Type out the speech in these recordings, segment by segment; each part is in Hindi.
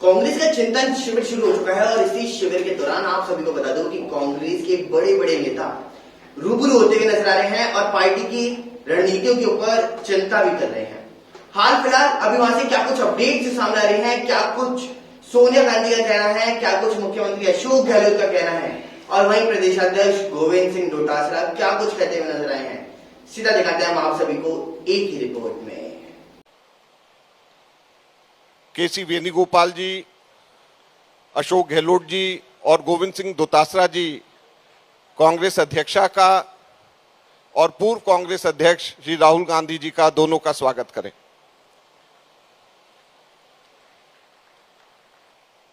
कांग्रेस का चिंतन शिविर शुरू हो चुका है और इसी शिविर के दौरान आप सभी को बता दूं कि कांग्रेस के बड़े बड़े नेता रूबरू होते हुए नजर आ रहे हैं और पार्टी की रणनीतियों के ऊपर चिंता भी कर रहे हैं। हाल फिलहाल अभी वहां से क्या कुछ अपडेट सामने आ रहे हैं, क्या कुछ सोनिया गांधी का कहना है, क्या कुछ मुख्यमंत्री अशोक गहलोत का कहना है और वहीं प्रदेशाध्यक्ष गोविंद सिंह डोटासरा क्या कुछ कहते हुए नजर आए हैं, सीधा दिखाते हैं हम आप सभी को एक ही रिपोर्ट में। केसी वेणुगोपाल जी, अशोक गहलोत जी और गोविंद सिंह डोटासरा जी कांग्रेस अध्यक्षा का और पूर्व कांग्रेस अध्यक्ष श्री राहुल गांधी जी का दोनों का स्वागत करें।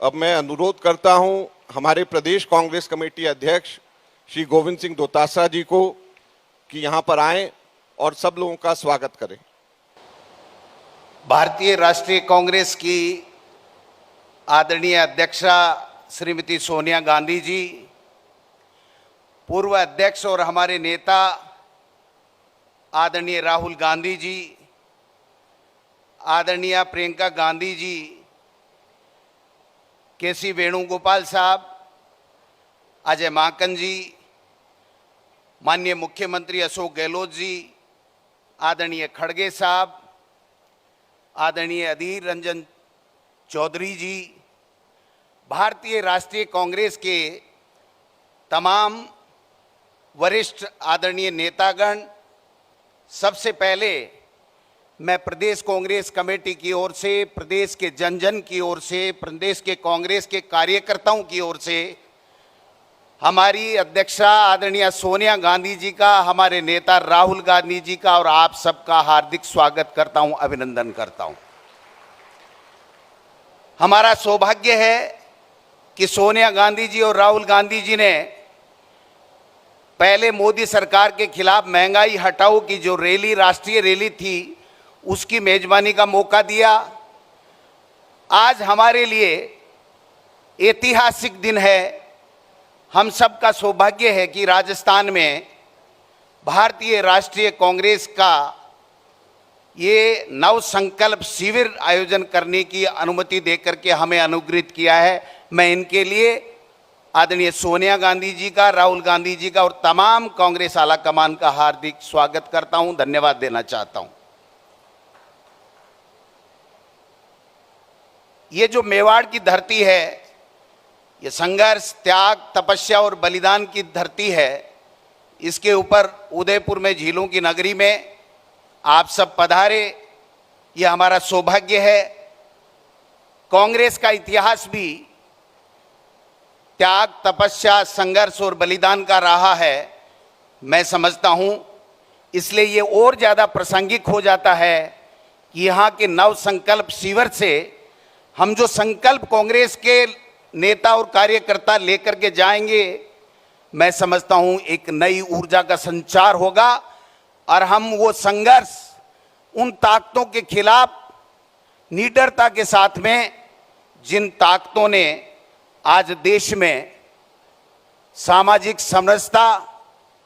अब मैं अनुरोध करता हूं हमारे प्रदेश कांग्रेस कमेटी अध्यक्ष श्री गोविंद सिंह डोटासरा जी को कि यहां पर आएं और सब लोगों का स्वागत करें। भारतीय राष्ट्रीय कांग्रेस की आदरणीय अध्यक्षा श्रीमती सोनिया गांधी जी, पूर्व अध्यक्ष और हमारे नेता आदरणीय राहुल गांधी जी, आदरणीय प्रियंका गांधी जी, केसी वेणुगोपाल साहब, अजय माकन जी, माननीय मुख्यमंत्री अशोक गहलोत जी, आदरणीय खड़गे साहब, आदरणीय अधीर रंजन चौधरी जी, भारतीय राष्ट्रीय कांग्रेस के तमाम वरिष्ठ आदरणीय नेतागण, सबसे पहले मैं प्रदेश कांग्रेस कमेटी की ओर से, प्रदेश के जन जन की ओर से, प्रदेश के कांग्रेस के कार्यकर्ताओं की ओर से हमारी अध्यक्षा आदरणीय सोनिया गांधी जी का, हमारे नेता राहुल गांधी जी का और आप सबका हार्दिक स्वागत करता हूं, अभिनंदन करता हूं। हमारा सौभाग्य है कि सोनिया गांधी जी और राहुल गांधी जी ने पहले मोदी सरकार के खिलाफ महंगाई हटाओ की जो रैली, राष्ट्रीय रैली थी, उसकी मेजबानी का मौका दिया। आज हमारे लिए ऐतिहासिक दिन है। हम सब का सौभाग्य है कि राजस्थान में भारतीय राष्ट्रीय कांग्रेस का ये नवसंकल्प शिविर आयोजन करने की अनुमति देकर के हमें अनुग्रहित किया है। मैं इनके लिए आदरणीय सोनिया गांधी जी का, राहुल गांधी जी का और तमाम कांग्रेस आला कमान का हार्दिक स्वागत करता हूं, धन्यवाद देना चाहता हूं। ये जो मेवाड़ की धरती है, ये संघर्ष, त्याग, तपस्या और बलिदान की धरती है। इसके ऊपर उदयपुर में झीलों की नगरी में आप सब पधारे, ये हमारा सौभाग्य है। कांग्रेस का इतिहास भी त्याग, तपस्या, संघर्ष और बलिदान का रहा है, मैं समझता हूं। इसलिए ये और ज़्यादा प्रासंगिक हो जाता है कि यहाँ के नव संकल्प शिविर से हम जो संकल्प कांग्रेस के नेता और कार्यकर्ता लेकर के जाएंगे, मैं समझता हूं एक नई ऊर्जा का संचार होगा और हम वो संघर्ष उन ताकतों के खिलाफ निडरता के साथ में, जिन ताकतों ने आज देश में सामाजिक समरसता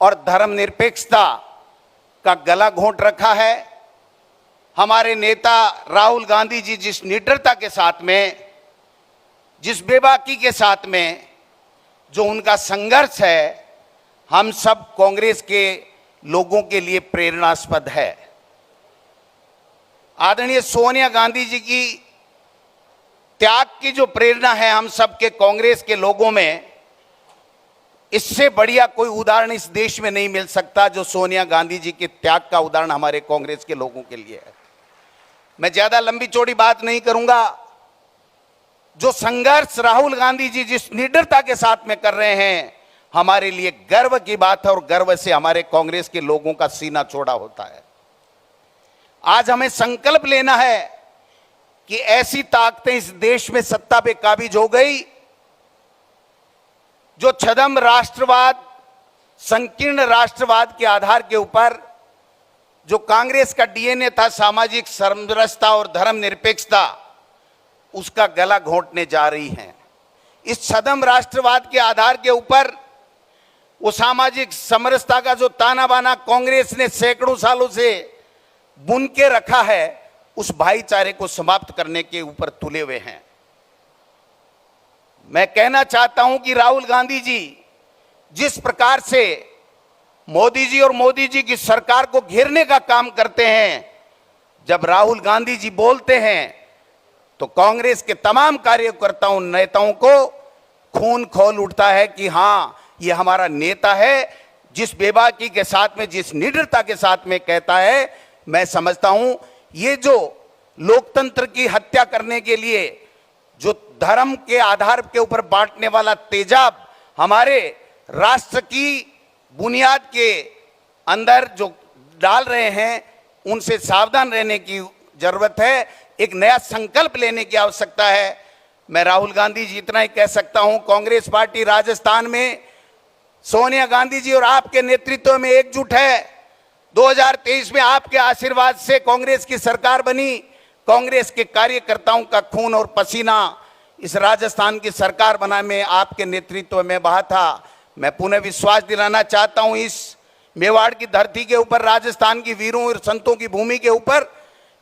और धर्मनिरपेक्षता का गला घोंट रखा है, हमारे नेता राहुल गांधी जी जिस निडरता के साथ में, जिस बेबाकी के साथ में जो उनका संघर्ष है, हम सब कांग्रेस के लोगों के लिए प्रेरणास्पद है। आदरणीय सोनिया गांधी जी की त्याग की जो प्रेरणा है हम सब के कांग्रेस के लोगों में, इससे बढ़िया कोई उदाहरण इस देश में नहीं मिल सकता जो सोनिया गांधी जी के त्याग का उदाहरण हमारे कांग्रेस के लोगों के लिए है। मैं ज्यादा लंबी चौड़ी बात नहीं करूंगा। जो संघर्ष राहुल गांधी जी जिस निडरता के साथ में कर रहे हैं, हमारे लिए गर्व की बात है और गर्व से हमारे कांग्रेस के लोगों का सीना चौड़ा होता है। आज हमें संकल्प लेना है कि ऐसी ताकतें इस देश में सत्ता पे काबिज हो गई जो छद्म राष्ट्रवाद, संकीर्ण राष्ट्रवाद के आधार के ऊपर जो कांग्रेस का डीएनए था, सामाजिक समरसता और धर्मनिरपेक्षता, उसका गला घोंटने जा रही हैं। इस छद्म राष्ट्रवाद के आधार के ऊपर वो सामाजिक समरसता का जो ताना बाना कांग्रेस ने सैकड़ों सालों से बुन के रखा है, उस भाईचारे को समाप्त करने के ऊपर तुले हुए हैं। मैं कहना चाहता हूं कि राहुल गांधी जी जिस प्रकार से मोदी जी और मोदी जी की सरकार को घेरने का काम करते हैं, जब राहुल गांधी जी बोलते हैं तो कांग्रेस के तमाम कार्यकर्ताओं नेताओं को खून खौल उठता है कि हां, ये हमारा नेता है, जिस बेबाकी के साथ में, जिस निडरता के साथ में कहता है। मैं समझता हूं ये जो लोकतंत्र की हत्या करने के लिए जो धर्म के आधार के ऊपर बांटने वाला तेजाब हमारे राष्ट्र की बुनियाद के अंदर जो डाल रहे हैं, उनसे सावधान रहने की जरूरत है। एक नया संकल्प लेने की आवश्यकता है। मैं राहुल गांधी जी इतना ही कह सकता हूं, कांग्रेस पार्टी राजस्थान में सोनिया गांधी जी और आपके नेतृत्व में एकजुट है। 2023 में आपके आशीर्वाद से कांग्रेस की सरकार बनी। कांग्रेस के कार्यकर्ताओं का खून और पसीना इस राजस्थान की सरकार बनाने में आपके नेतृत्व में बहा था। मैं पुनः विश्वास दिलाना चाहता हूं इस मेवाड़ की धरती के ऊपर, राजस्थान की वीरों और संतों की भूमि के ऊपर,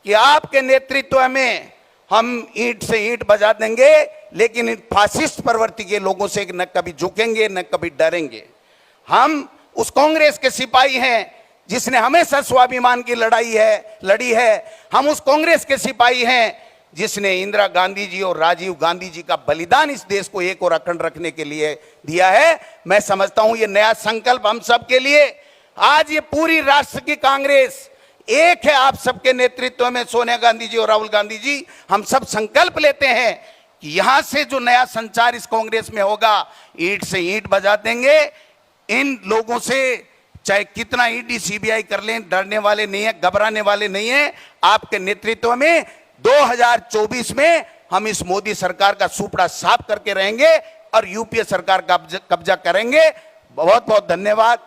कि आपके नेतृत्व में हम ईंट से ईंट बजा देंगे, लेकिन इन फासिस्ट प्रवृत्ति के लोगों से न कभी झुकेंगे न कभी डरेंगे। हम उस कांग्रेस के सिपाही हैं जिसने हमेशा स्वाभिमान की लड़ी है। हम उस कांग्रेस के सिपाही हैं जिसने इंदिरा गांधी जी और राजीव गांधी जी का बलिदान इस देश को एक और अखंड रखने के लिए दिया है। मैं समझता हूं ये नया संकल्प हम सब के लिए, आज ये पूरी राष्ट्र की कांग्रेस एक है, आप सबके नेतृत्व में सोनिया गांधी जी और राहुल गांधी जी, हम सब संकल्प लेते हैं कि यहां से जो नया संचार इस कांग्रेस में होगा, ईंट से ईंट बजा देंगे। इन लोगों से चाहे कितना ईडी सीबीआई कर लें, डरने वाले नहीं है, घबराने वाले नहीं है। आपके नेतृत्व में 2024 में हम इस मोदी सरकार का सुपड़ा साफ करके रहेंगे और यूपीए सरकार का कब्जा करेंगे। बहुत बहुत धन्यवाद।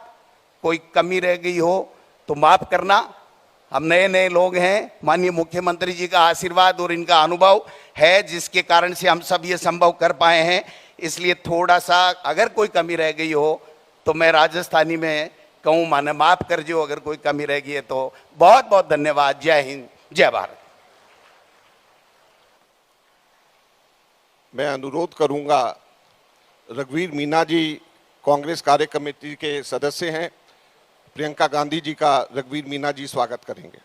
कोई कमी रह गई हो तो माफ करना। हम नए नए लोग हैं, माननीय मुख्यमंत्री जी का आशीर्वाद और इनका अनुभव है जिसके कारण से हम सब ये संभव कर पाए हैं। इसलिए थोड़ा सा अगर कोई कमी रह गई हो तो मैं राजस्थानी में कहूँ, माने माफ कर जो अगर कोई कमी रह गई है तो। बहुत बहुत धन्यवाद। जय हिंद, जय भारत। मैं अनुरोध करूंगा, रघुवीर मीना जी कांग्रेस कार्य कमेटी के सदस्य हैं, प्रियंका गांधी जी का रघुवीर मीना जी स्वागत करेंगे।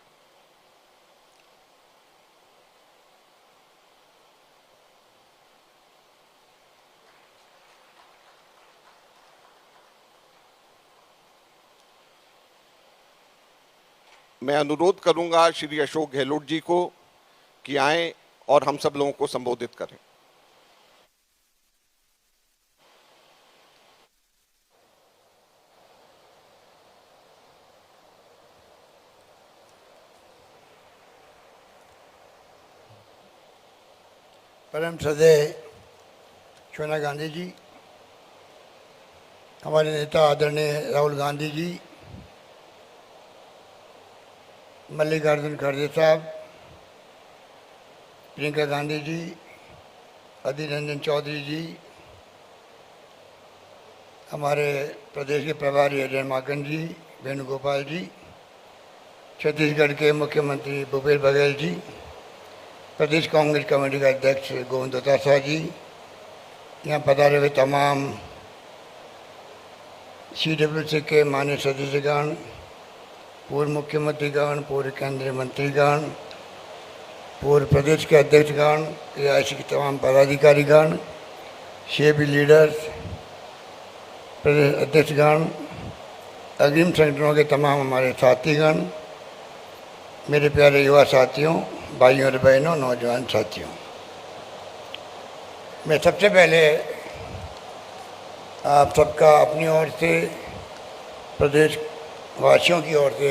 मैं अनुरोध करूंगा श्री अशोक गहलोत जी को कि आएं और हम सब लोगों को संबोधित करें। परम श्रद्धेय सोनिया गांधी जी, हमारे नेता आदरणीय राहुल गांधी जी, मल्लिकार्जुन खड़गे साहब, प्रियंका गांधी जी, अधीर रंजन चौधरी जी, हमारे प्रदेश के प्रभारी अजय माकन जी, वेणुगोपाल जी, छत्तीसगढ़ के मुख्यमंत्री भूपेश बघेल जी, प्रदेश कांग्रेस कमेटी का अध्यक्ष गोविंद दोतासरा जी, यहाँ पधारे हुए तमाम CWC के माननीय सदस्यगण, पूर्व मुख्यमंत्रीगण, पूर्व केंद्रीय मंत्रीगण, पूर्व प्रदेश के अध्यक्षगण, रियासत के तमाम पदाधिकारीगण, सेबी लीडर्स, प्रदेश अध्यक्षगण, अग्रिम संगठनों के तमाम हमारे साथीगण, मेरे प्यारे युवा साथियों, भाइयों और बहनों, नौजवान साथियों, मैं सबसे पहले आप सबका अपनी ओर से, प्रदेश वासियों की ओर से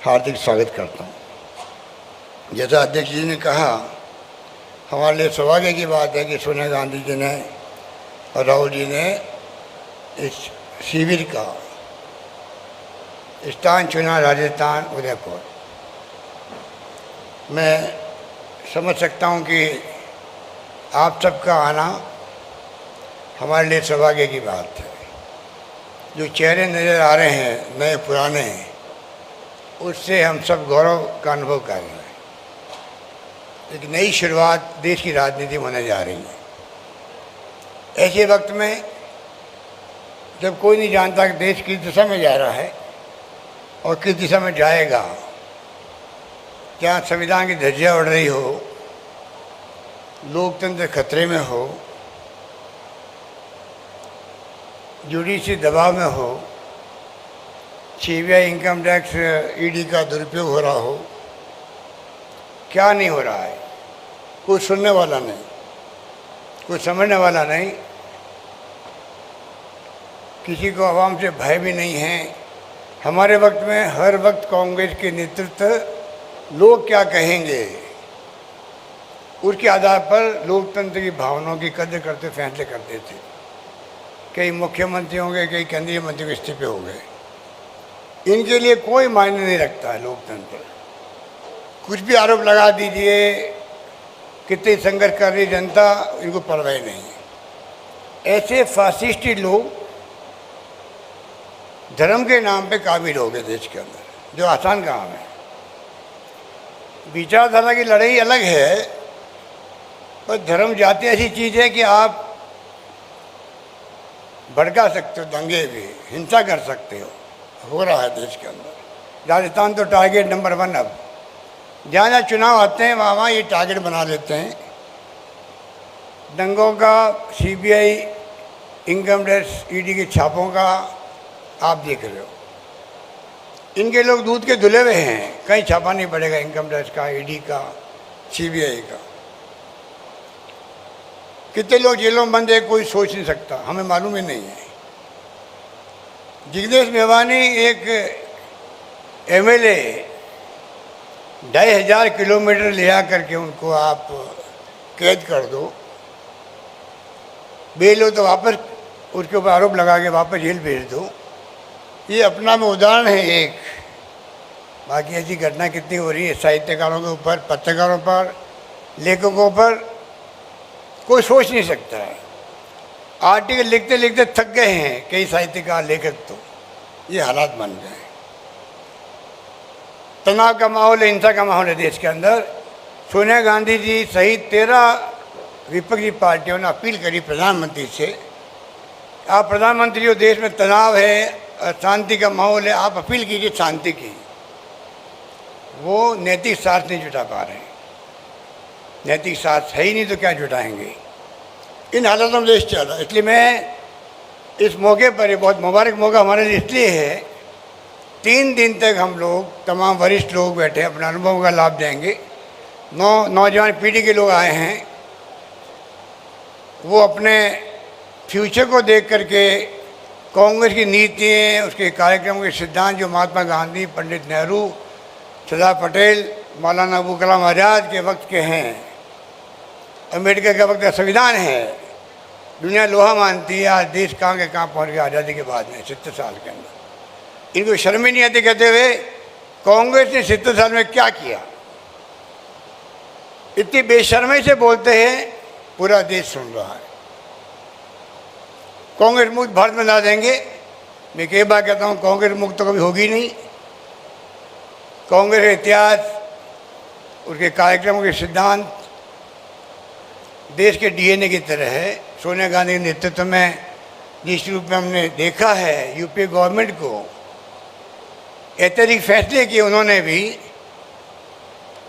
हार्दिक स्वागत करता हूँ। जैसा अध्यक्ष जी ने कहा, हमारे लिए सौभाग्य की बात है कि सोनिया गांधी जी ने और राहुल जी ने इस शिविर का स्थान चुना, राजस्थान उदयपुर। मैं समझ सकता हूँ कि आप सबका आना हमारे लिए सौभाग्य की बात है। जो चेहरे नज़र आ रहे हैं नए पुराने, उससे हम सब गौरव का अनुभव कर रहे हैं। एक नई शुरुआत देश की राजनीति में होने जा रही है। ऐसे वक्त में जब कोई नहीं जानता कि देश किस दिशा में जा रहा है और किस दिशा में जाएगा, क्या संविधान की धज्जियां उड़ रही हो, लोकतंत्र खतरे में हो, जुडिशरी दबाव में हो, सीबीआई इनकम टैक्स ईडी का दुरुपयोग हो रहा हो, क्या नहीं हो रहा है, कोई सुनने वाला नहीं, कोई समझने वाला नहीं, किसी को आवाम से भय भी नहीं है। हमारे वक्त में हर वक्त कांग्रेस के नेतृत्व लोग क्या कहेंगे उसके आधार पर लोकतंत्र की भावनाओं की कदर करते फैसले करते थे। कई मुख्यमंत्री होंगे, कई केंद्रीय मंत्री के इस्तीफे हो गए, इनके लिए कोई मायने नहीं रखता है लोकतंत्र। कुछ भी आरोप लगा दीजिए, कितनी संघर्ष कर रही जनता, इनको परवाह नहीं है। ऐसे फासिस्टी लोग धर्म के नाम पे काबिल हो गए देश के अंदर, जो आसान काम है। विचारधारा की लड़ाई अलग है, पर धर्म जाति ऐसी चीज़ है कि आप भड़का सकते हो, दंगे भी, हिंसा कर सकते हो रहा है देश के अंदर। राजस्थान तो टारगेट नंबर 1 अब जहाँ जहाँ चुनाव आते हैं वहाँ वहाँ ये टारगेट बना लेते हैं। दंगों का, सीबीआई, इनकम टैक्स, ईडी के छापों का आप देख रहे हो। इनके लोग दूध के धुले हुए हैं, कहीं छापा नहीं पड़ेगा इनकम टैक्स का, ईडी का, सीबीआई का। कितने लोग जेलों में बंद है कोई सोच नहीं सकता, हमें मालूम ही नहीं है। जिग्नेश मेवानी एक एमएलए 2500 किलोमीटर ले आ करके उनको आप कैद कर दो, बेल हो तो वापस उसके ऊपर आरोप लगा के वापस जेल भेज दो। ये अपना में उदाहरण है एक। बाकी ऐसी घटना कितनी हो रही है साहित्यकारों के ऊपर, पत्रकारों पर, लेखकों पर, कोई सोच नहीं सकता है। आर्टिकल लिखते लिखते थक गए हैं कई साहित्यकार, लेखक। तो ये हालात बन गए। तनाव का माहौल है, हिंसा का माहौल है देश के अंदर। सोनिया गांधी जी सहित 13 विपक्षी पार्टियों ने अपील करी प्रधानमंत्री से, आप प्रधानमंत्री हो, देश में तनाव है, शांति का माहौल है, आप अपील कीजिए शांति की। वो नैतिक साथ नहीं जुटा पा रहे हैं। नैतिक साथ है ही नहीं तो क्या जुटाएंगे। इन हालातों में देश चल रहा है। इसलिए मैं इस मौके पर, ये बहुत मुबारक मौका हमारे लिए इसलिए है, 3 दिन तक हम लोग तमाम वरिष्ठ लोग बैठे अपने अनुभव का लाभ देंगे। नौजवान पीढ़ी के लोग आए हैं, वो अपने फ्यूचर को देख करके कांग्रेस की नीतियाँ, उसके कार्यक्रमों के सिद्धांत जो महात्मा गांधी, पंडित नेहरू, सरदार पटेल, मौलाना अबुल कलाम आज़ाद के वक्त के हैं, अमेरिका के वक्त का संविधान है, दुनिया लोहा मानती है। आज देश कहाँ के कहाँ पहुँच गया आज़ादी के बाद में 70 साल के अंदर। इनको शर्म ही नहीं आती कहते हुए कांग्रेस ने 70 साल में क्या किया। इतनी बेशर्मी से बोलते हैं, पूरा देश सुन रहा है। कांग्रेस मुक्त भारत में ला देंगे। मैं कई बार कहता हूँ कांग्रेस मुक्त तो कभी होगी नहीं। कांग्रेस का इतिहास, उसके कार्यक्रमों के सिद्धांत देश के डीएनए की तरह है। सोनिया गांधी के नेतृत्व में जिस रूप में हमने देखा है यूपी गवर्नमेंट को, ऐतिहासिक फैसले किए उन्होंने भी।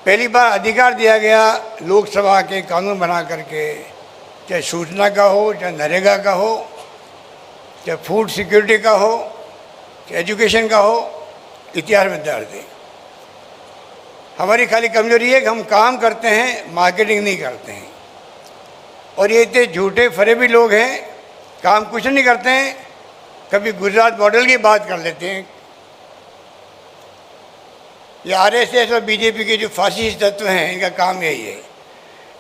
पहली बार अधिकार दिया गया लोकसभा के कानून बना करके, चाहे सूचना का हो, चाहे नरेगा का हो, चाहे फूड सिक्योरिटी का हो, चाहे एजुकेशन का हो। इतिहास में दर्ज है। हमारी खाली कमजोरी है कि हम काम करते हैं, मार्केटिंग नहीं करते हैं। और ये इतने झूठे फरेबी लोग हैं, काम कुछ नहीं करते हैं। कभी गुजरात मॉडल की बात कर लेते हैं। ये आरएसएस और बीजेपी के जो फासिस्ट तत्व हैं, इनका काम यही है।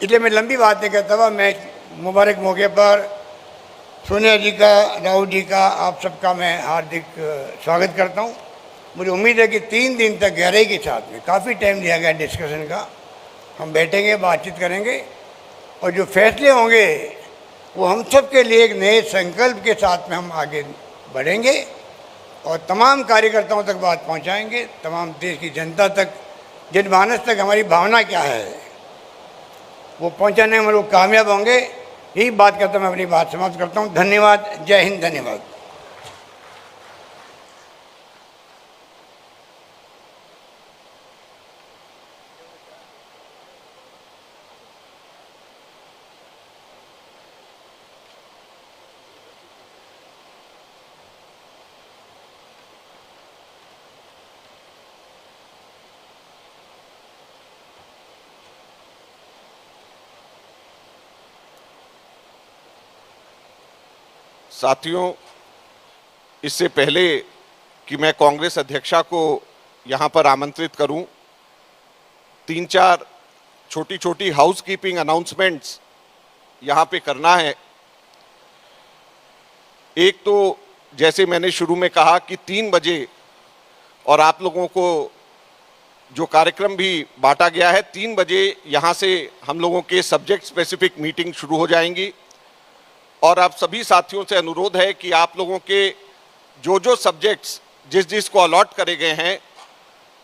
इसलिए मैं लंबी बात नहीं करता हुआ, मैं मुबारक मौके पर सोनिया जी का, राहुल जी का, आप सबका मैं हार्दिक स्वागत करता हूँ। मुझे उम्मीद है कि 3 दिन तक गहराई के साथ में, काफ़ी टाइम दिया गया डिस्कशन का, हम बैठेंगे, बातचीत करेंगे और जो फैसले होंगे वो हम सब के लिए एक नए संकल्प के साथ में हम आगे बढ़ेंगे और तमाम कार्यकर्ताओं तक बात पहुंचाएंगे, तमाम देश की जनता तक, जनमानस तक हमारी भावना क्या है वो पहुंचाने में हम लोग कामयाब होंगे। यही बात करता मैं अपनी बात समाप्त करता हूँ। धन्यवाद। जय हिंद। धन्यवाद। साथियों, इससे पहले कि मैं कांग्रेस अध्यक्षा को यहां पर आमंत्रित करूं, 3-4 छोटी छोटी हाउसकीपिंग अनाउंसमेंट्स यहां पे करना है। एक तो जैसे मैंने शुरू में कहा कि 3 बजे और आप लोगों को जो कार्यक्रम भी बांटा गया है, 3 बजे यहां से हम लोगों के सब्जेक्ट स्पेसिफिक मीटिंग शुरू हो जाएंगी। और आप सभी साथियों से अनुरोध है कि आप लोगों के जो सब्जेक्ट्स जिस को अलॉट करे गए हैं,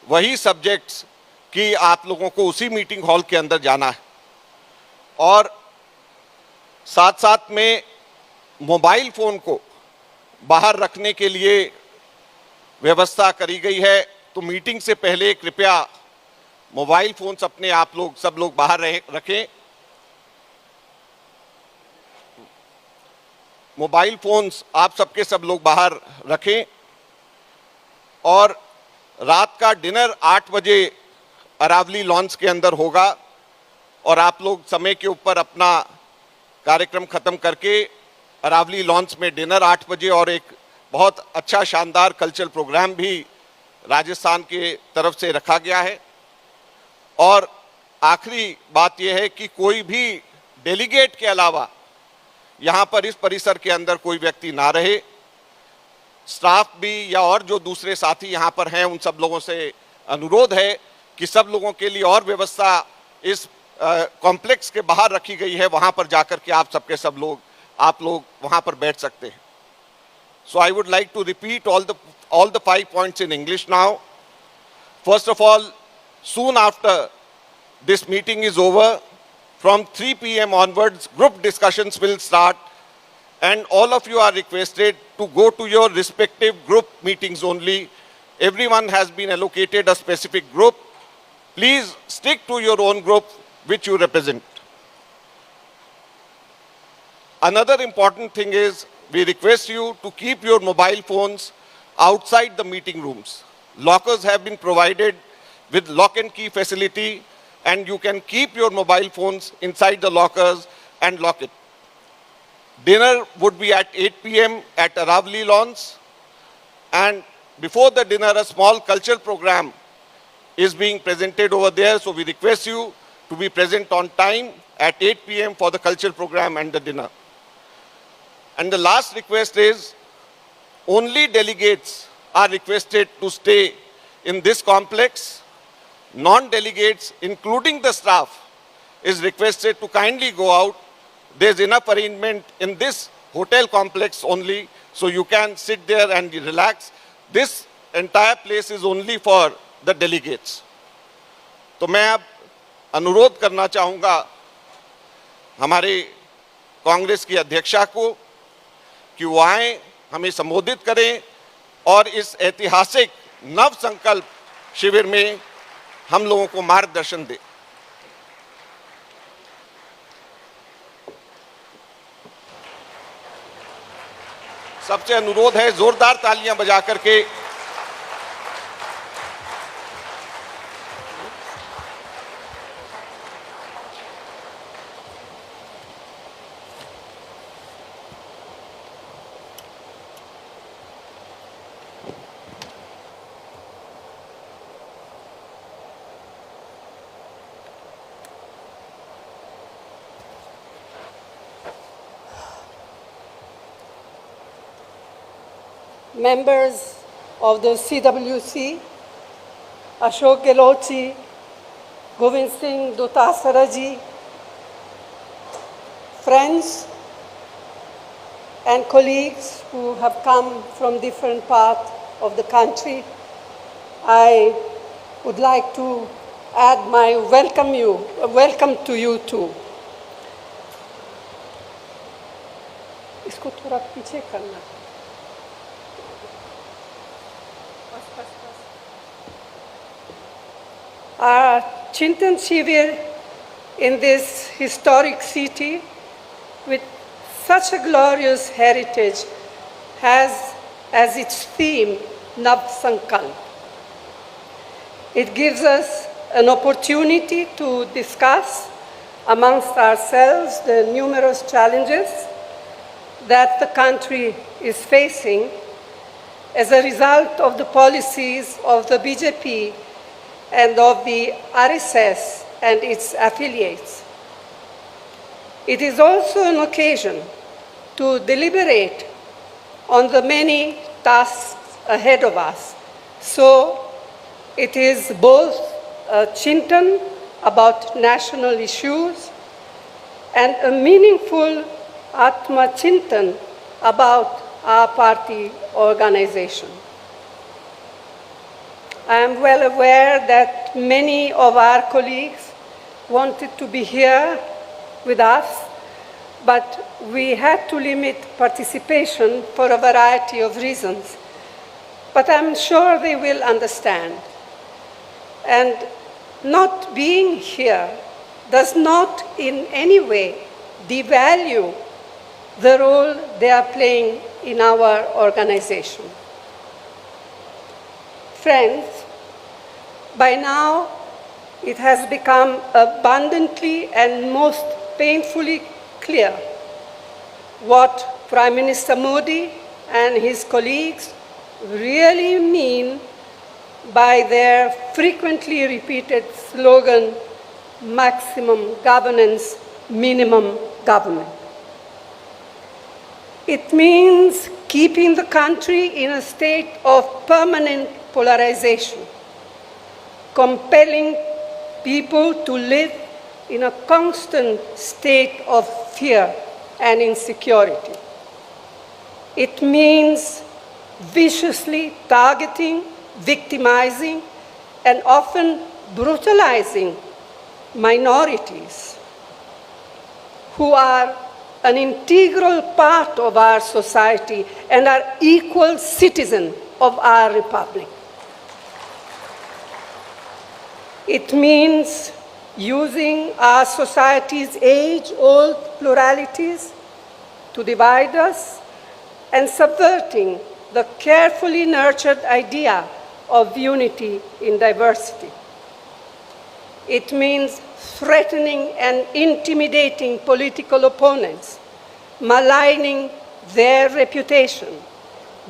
वही सब्जेक्ट्स की आप लोगों को उसी मीटिंग हॉल के अंदर जाना है। और साथ साथ में मोबाइल फोन को बाहर रखने के लिए व्यवस्था करी गई है। तो मीटिंग से पहले कृपया मोबाइल फोन्स अपने आप लोग सब लोग बाहर रखें। मोबाइल फोन्स आप सबके सब लोग बाहर रखें। और रात का डिनर 8 बजे अरावली लॉन्च के अंदर होगा और आप लोग समय के ऊपर अपना कार्यक्रम खत्म करके अरावली लॉन्च में डिनर 8 बजे और एक बहुत अच्छा शानदार कल्चरल प्रोग्राम भी राजस्थान के तरफ से रखा गया है। और आखिरी बात यह है कि कोई भी डेलीगेट के अलावा यहाँ पर इस परिसर के अंदर कोई व्यक्ति ना रहे। स्टाफ भी या और जो दूसरे साथी यहाँ पर हैं, उन सब लोगों से अनुरोध है कि सब लोगों के लिए और व्यवस्था इस कॉम्प्लेक्स के बाहर रखी गई है, वहाँ पर जाकर के आप सबके सब लोग आप लोग वहाँ पर बैठ सकते हैं। So I would like to repeat all the 5 points in English now. First of all, soon after this meeting is over, from 3 p.m. onwards, group discussions will start, and all of you are requested to go to your respective group meetings only. Everyone has been allocated a specific group. Please stick to your own group which you represent. Another important thing is we request you to keep your mobile phones outside the meeting rooms. Lockers have been provided with lock and key facility, and you can keep your mobile phones inside the lockers and lock it. Dinner would be at 8 p.m. at Aravali Lawns, and before the dinner a small cultural program is being presented over there, so we request you to be present on time at 8 p.m. for the cultural program and the dinner. And the last request is only delegates are requested to stay in this complex. Non-delegates, including the staff, is requested to kindly go out. There's enough arrangement in this hotel complex only, so you can sit there and relax. This entire place is only for the delegates. तो मैं अब अनुरोध करना चाहूँगा हमारे कांग्रेस की अध्यक्षा को कि वो आए, हमें संबोधित करें और इस ऐतिहासिक नव संकल्प शिविर में हम लोगों को मार्गदर्शन दें। सबसे अनुरोध है जोरदार तालियां बजा करके members of the CWC, Ashok Gehlot ji, Govind Singh Dotasra ji, friends and colleagues who have come from different parts of the country, I would like to add my welcome to you too. इसको थोड़ा पीछे करना. Our Chintan Shivir in this historic city with such a glorious heritage has as its theme Navsankalp. It gives us an opportunity to discuss amongst ourselves the numerous challenges that the country is facing as a result of the policies of the BJP and of the RSS and its affiliates. It is also an occasion to deliberate on the many tasks ahead of us. So it is both a Chintan about national issues and a meaningful Atma Chintan about our party organization. I am well aware that many of our colleagues wanted to be here with us, but we had to limit participation for a variety of reasons. But I'm sure they will understand. And not being here does not in any way devalue the role they are playing in our organization. Friends, by now it has become abundantly and most painfully clear what Prime Minister Modi and his colleagues really mean by their frequently repeated slogan, maximum governance, minimum government. It means keeping the country in a state of permanent polarization, compelling people to live in a constant state of fear and insecurity. It means viciously targeting, victimizing, and often brutalizing minorities who are an integral part of our society and are equal citizens of our republic. It means using our society's age-old pluralities to divide us and subverting the carefully nurtured idea of unity in diversity. It means threatening and intimidating political opponents, maligning their reputation,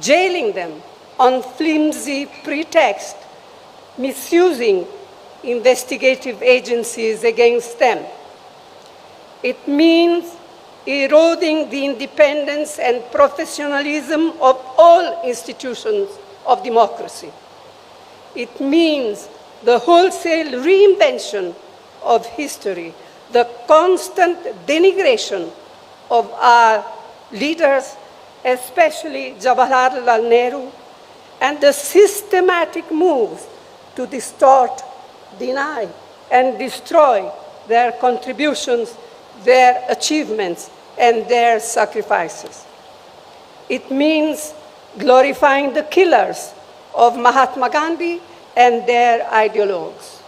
jailing them on flimsy pretext, misusing investigative agencies against them. It means eroding the independence and professionalism of all institutions of democracy. It means the wholesale reinvention of history, the constant denigration of our leaders, especially Jawaharlal Nehru, and the systematic moves to distort, deny, and destroy their contributions, their achievements, and their sacrifices. It means glorifying the killers of Mahatma Gandhi and their ideologues.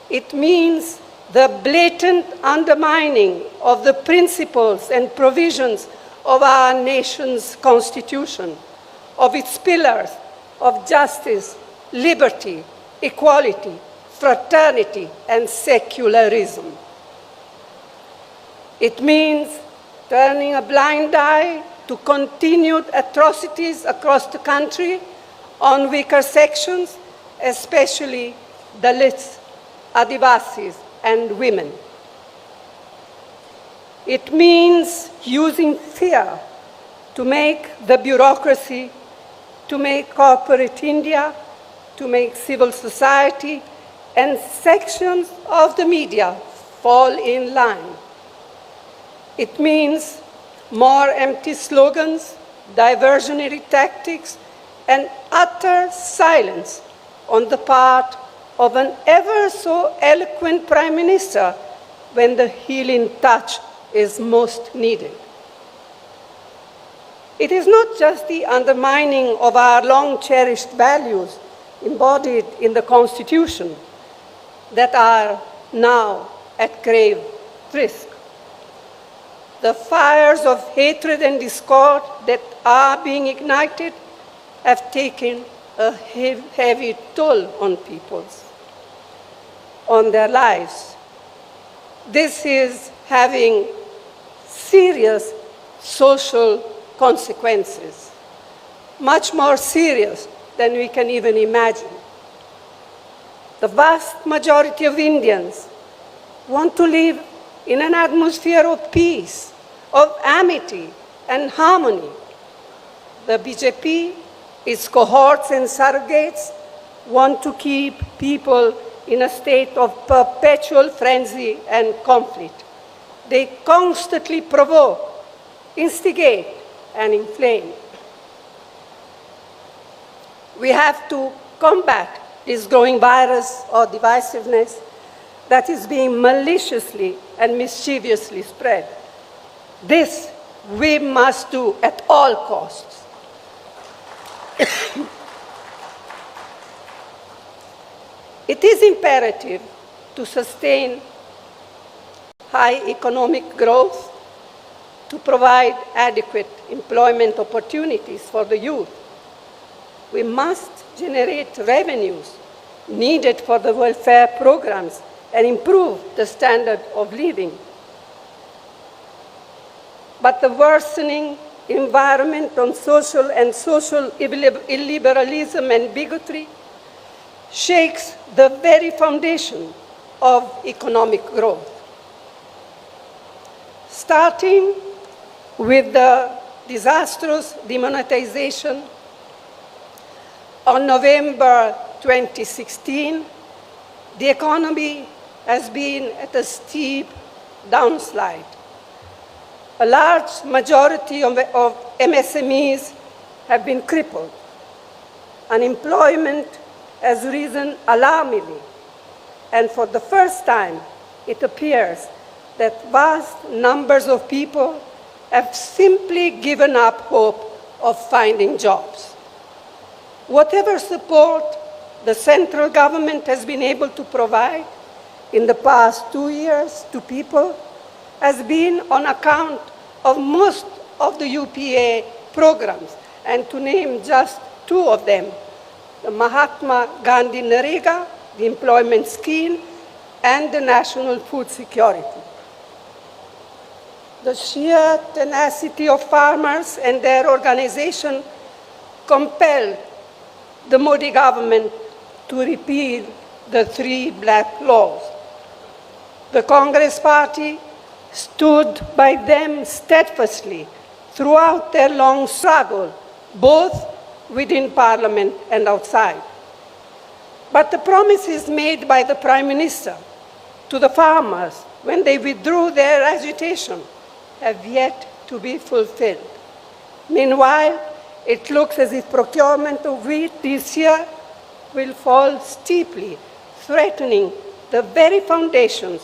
It means the blatant undermining of the principles and provisions of our nation's constitution, of its pillars of justice, liberty, equality, fraternity, and secularism. It means turning a blind eye to continued atrocities across the country on weaker sections, especially Dalits, Adivasis, and women. It means using fear to make the bureaucracy, to make corporate India, to make civil society and sections of the media fall in line. It means more empty slogans, diversionary tactics, and utter silence on the part of an ever so eloquent Prime Minister when the healing touch is most needed. It is not just the undermining of our long-cherished values embodied in the Constitution that are now at grave risk. The fires of hatred and discord that are being ignited have taken a heavy toll on on their lives. This is having serious social consequences, much more serious than we can even imagine. The vast majority of Indians want to live in an atmosphere of peace, of amity and harmony. The BJP, its cohorts and surrogates, want to keep people in a state of perpetual frenzy and conflict. They constantly provoke, instigate, and inflame. We have to combat this growing virus or divisiveness that is being maliciously and mischievously spread. This we must do at all costs. It is imperative to sustain high economic growth, to provide adequate employment opportunities for the youth. We must generate revenues needed for the welfare programs and improve the standard of living. But the worsening environment on social illiberalism and bigotry shakes the very foundation of economic growth. Starting with the disastrous demonetization on November 2016, the economy has been at a steep downslide. A large majority of MSMEs have been crippled. Unemployment has risen alarmingly, and for the first time, it appears that vast numbers of people have simply given up hope of finding jobs. Whatever support the central government has been able to provide in the past 2 years to people has been on account of most of the UPA programs, and to name just two of them, the Mahatma Gandhi Narega, the employment scheme, and the national food security. The sheer tenacity of farmers and their organization compelled the Modi government to repeal the 3 black laws. The Congress Party stood by them steadfastly throughout their long struggle, both within Parliament and outside. But the promises made by the Prime Minister to the farmers when they withdrew their agitation have yet to be fulfilled. Meanwhile, it looks as if procurement of wheat this year will fall steeply, threatening the very foundations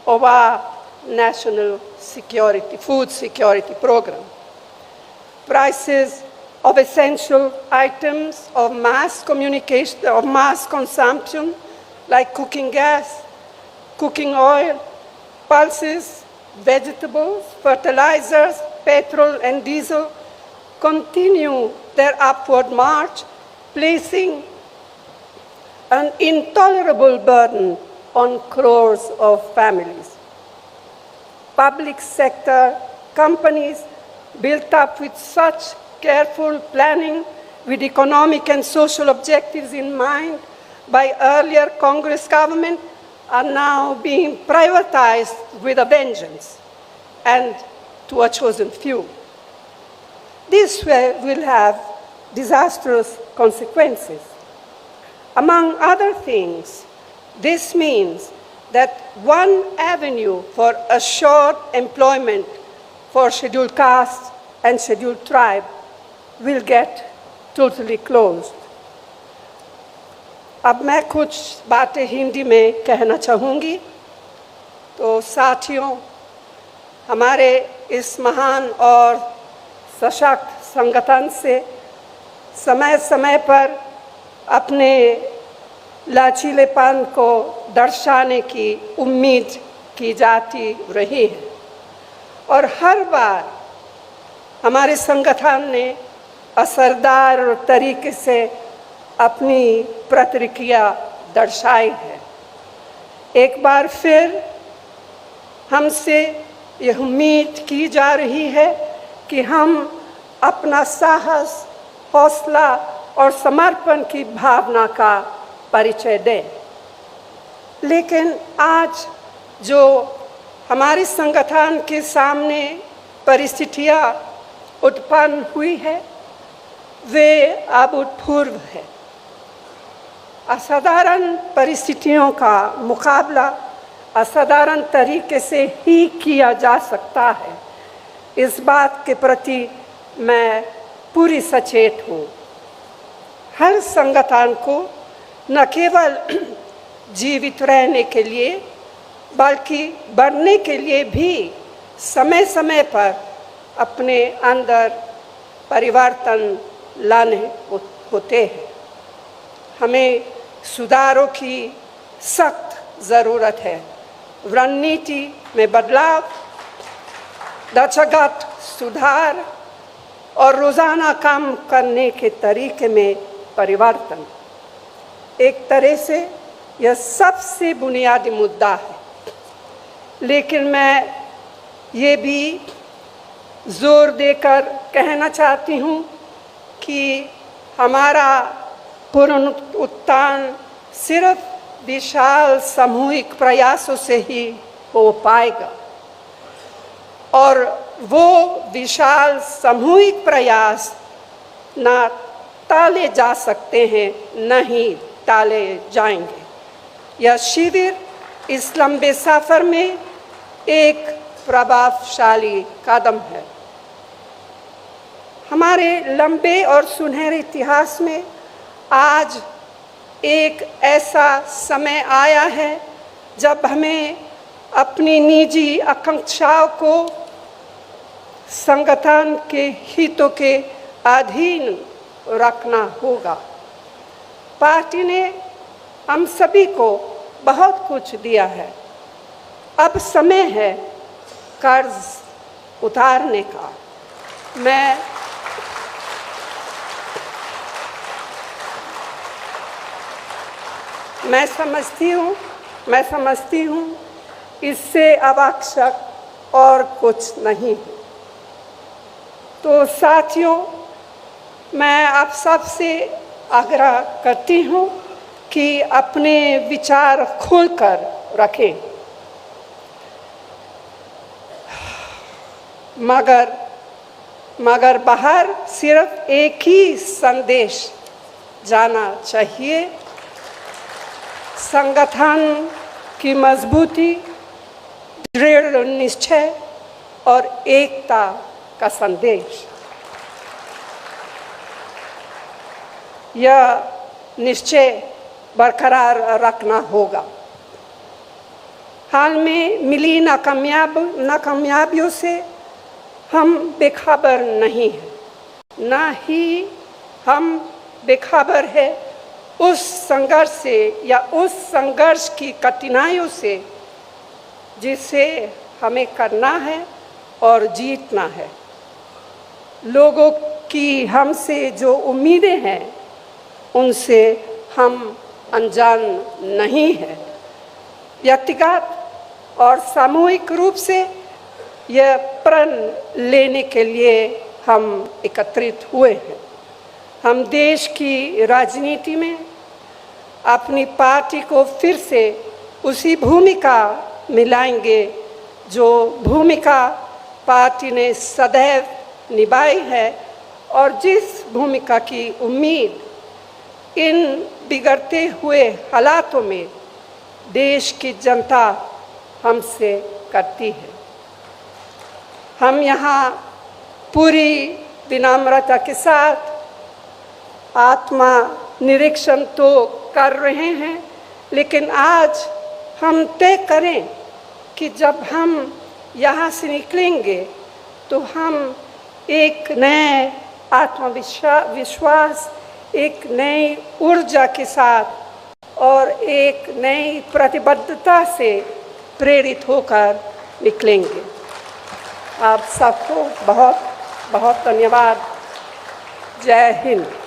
of our national security, food security program. Prices of essential items of mass communication, of mass consumption, like cooking gas, cooking oil, pulses, vegetables, fertilizers, petrol, and diesel, continue their upward march, placing an intolerable burden on crores of families. Public sector companies built up with such careful planning, with economic and social objectives in mind by earlier Congress government, are now being privatized with a vengeance and to a chosen few. This will have disastrous consequences. Among other things, this means that one avenue for assured employment for scheduled castes and scheduled tribe will get totally closed. अब मैं कुछ बातें हिंदी में कहना चाहूँगी। तो साथियों, हमारे इस महान और सशक्त संगठन से समय समय पर अपने लचीलेपन को दर्शाने की उम्मीद की जाती रही है और हर बार हमारे संगठन ने असरदार तरीके से अपनी प्रतिक्रिया दर्शाई है। एक बार फिर हमसे यह उम्मीद की जा रही है कि हम अपना साहस, हौसला और समर्पण की भावना का परिचय दें। लेकिन आज जो हमारे संगठन के सामने परिस्थितियां उत्पन्न हुई है वे अभूतपूर्व है। असाधारण परिस्थितियों का मुकाबला असाधारण तरीके से ही किया जा सकता है, इस बात के प्रति मैं पूरी सचेत हूँ। हर संगठन को न केवल जीवित रहने के लिए बल्कि बढ़ने के लिए भी समय समय पर अपने अंदर परिवर्तन लाने होते हैं। हमें सुधारों की सख्त ज़रूरत है। रणनीति में बदलाव, ढांचागत सुधार और रोज़ाना काम करने के तरीके में परिवर्तन। एक तरह से यह सबसे बुनियादी मुद्दा है। लेकिन मैं ये भी जोर देकर कहना चाहती हूँ कि हमारा पुनरुत्थान सिर्फ विशाल सामूहिक प्रयासों से ही हो पाएगा और वो विशाल सामूहिक प्रयास ना टाले जा सकते हैं, न ही टाले जाएंगे। यह शिविर इस लंबे सफर में एक प्रभावशाली कदम है। हमारे लंबे और सुनहरे इतिहास में आज एक ऐसा समय आया है जब हमें अपनी निजी आकांक्षाओं को संगठन के हितों के अधीन रखना होगा। पार्टी ने हम सभी को बहुत कुछ दिया है। अब समय है कर्ज उतारने का। मैं समझती हूँ इससे आवश्यक और कुछ नहीं है। तो साथियों, मैं आप सबसे आग्रह करती हूँ कि अपने विचार खोलकर रखें, मगर बाहर सिर्फ एक ही संदेश जाना चाहिए, संगठन की मजबूती, दृढ़ निश्चय और एकता का संदेश। यह निश्चय बरकरार रखना होगा। हाल में मिली नाकामयाबियों से हम बेखबर नहीं हैं, ना ही हम बेखबर है उस संघर्ष से या उस संघर्ष की कठिनाइयों से जिसे हमें करना है और जीतना है। लोगों की हमसे जो उम्मीदें हैं उनसे हम अनजान नहीं हैं। व्यक्तिगत और सामूहिक रूप से यह प्रण लेने के लिए हम एकत्रित हुए हैं। हम देश की राजनीति में अपनी पार्टी को फिर से उसी भूमिका मिलाएंगे जो भूमिका पार्टी ने सदैव निभाई है और जिस भूमिका की उम्मीद इन बिगड़ते हुए हालातों में देश की जनता हमसे करती है। हम यहाँ पूरी विनम्रता के साथ आत्मा निरीक्षण तो कर रहे हैं, लेकिन आज हम तय करें कि जब हम यहाँ से निकलेंगे तो हम एक नए आत्मविश्वास, एक नई ऊर्जा के साथ और एक नई प्रतिबद्धता से प्रेरित होकर निकलेंगे। आप सबको बहुत बहुत धन्यवाद। जय हिंद।